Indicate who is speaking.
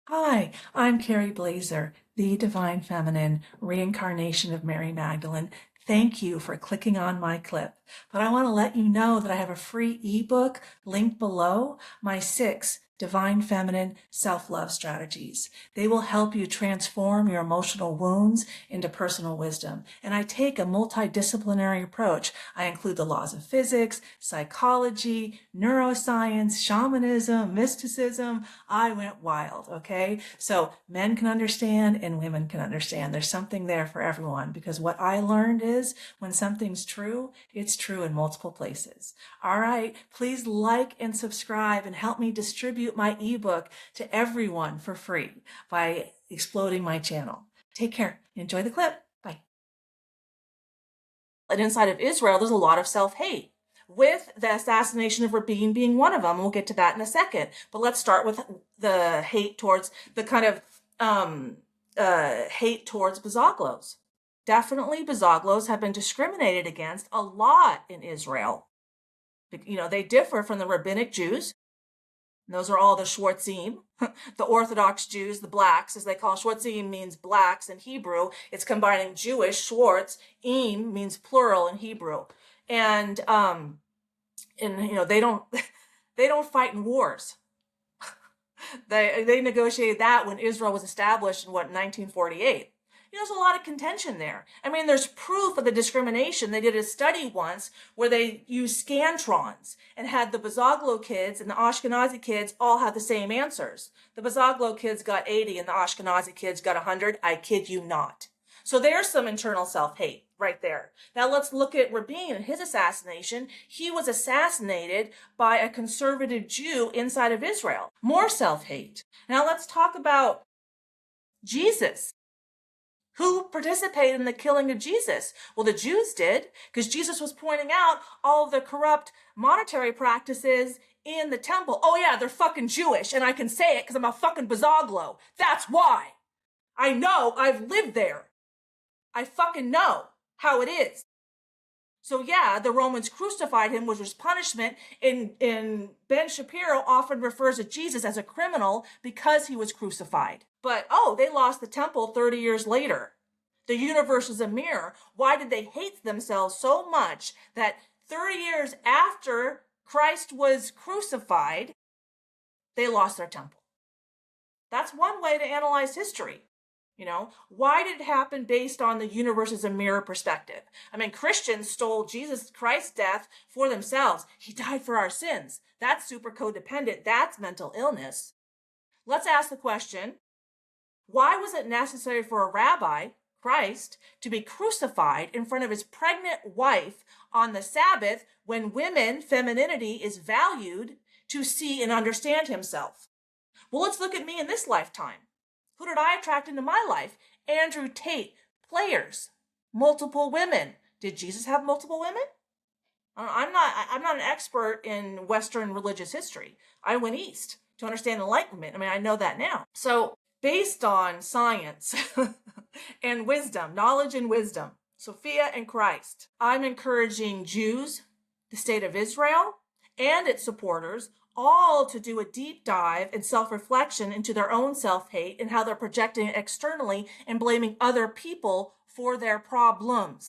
Speaker 1: Hi, I'm Carrie Blazer, the Divine Feminine, reincarnation of Mary Magdalene. Thank you for clicking on my clip. But I want to let you know that I have a free ebook linked below, my 6 Divine Feminine Self-Love Strategies. They will help you transform your emotional wounds into personal wisdom. And I take a multidisciplinary approach. I include the laws of physics, psychology, neuroscience, shamanism, mysticism. I went wild, okay? So men can understand and women can understand. There's something there for everyone, because what I learned is when something's true, it's true in multiple places. All right, please like and subscribe and help me distribute my ebook to everyone for free by exploding my channel. Take care. Enjoy the clip. Bye. And inside of Israel, there's a lot of self-hate, with the assassination of Rabin being one of them. We'll get to that in a second. But let's start with the hate towards the kind of hate towards Bazoglos. Definitely, Bazoglos have been discriminated against a lot in Israel. You know, they differ from the rabbinic Jews. Those are all the Schwarzim, the Orthodox Jews, the blacks, as they call. Schwarzim means blacks in Hebrew. It's combining Jewish, Schwartz. Im means plural in Hebrew. And you know, they don't fight in wars. They negotiated that when Israel was established in 1948. You know, there's a lot of contention there. I mean, there's proof of the discrimination. They did a study once where they used scantrons and had the Bazoglo kids and the Ashkenazi kids all have the same answers. The Bazoglo kids got 80 and the Ashkenazi kids got 100. I kid you not. So there's some internal self-hate right there. Now let's look at Rabin and his assassination. He was assassinated by a conservative Jew inside of Israel. More self-hate. Now let's talk about Jesus. Who participated in the killing of Jesus? Well, the Jews did, because Jesus was pointing out all of the corrupt monetary practices in the temple. Oh yeah, they're fucking Jewish, and I can say it because I'm a fucking Bazoglo. That's why. I know, I've lived there. I fucking know how it is. So yeah, the Romans crucified him, which was punishment. And Ben Shapiro often refers to Jesus as a criminal because he was crucified. But oh, they lost the temple 30 years later. The universe is a mirror. Why did they hate themselves so much that 30 years after Christ was crucified, they lost their temple? That's one way to analyze history. You know, why did it happen based on the universe as a mirror perspective? I mean, Christians stole Jesus Christ's death for themselves. He died for our sins. That's super codependent. That's mental illness. Let's ask the question, why was it necessary for a rabbi, Christ, to be crucified in front of his pregnant wife on the Sabbath when women, femininity, is valued to see and understand himself? Well, let's look at me in this lifetime. Who did I attract into my life? Andrew Tate, players, multiple women. Did Jesus have multiple women? I'm not an expert in Western religious history. I went east to understand enlightenment. I mean, I know that now. So based on science and wisdom, knowledge and wisdom, Sophia and Christ, I'm encouraging Jews, the state of Israel, and its supporters all to do a deep dive and self-reflection into their own self-hate and how they're projecting it externally and blaming other people for their problems.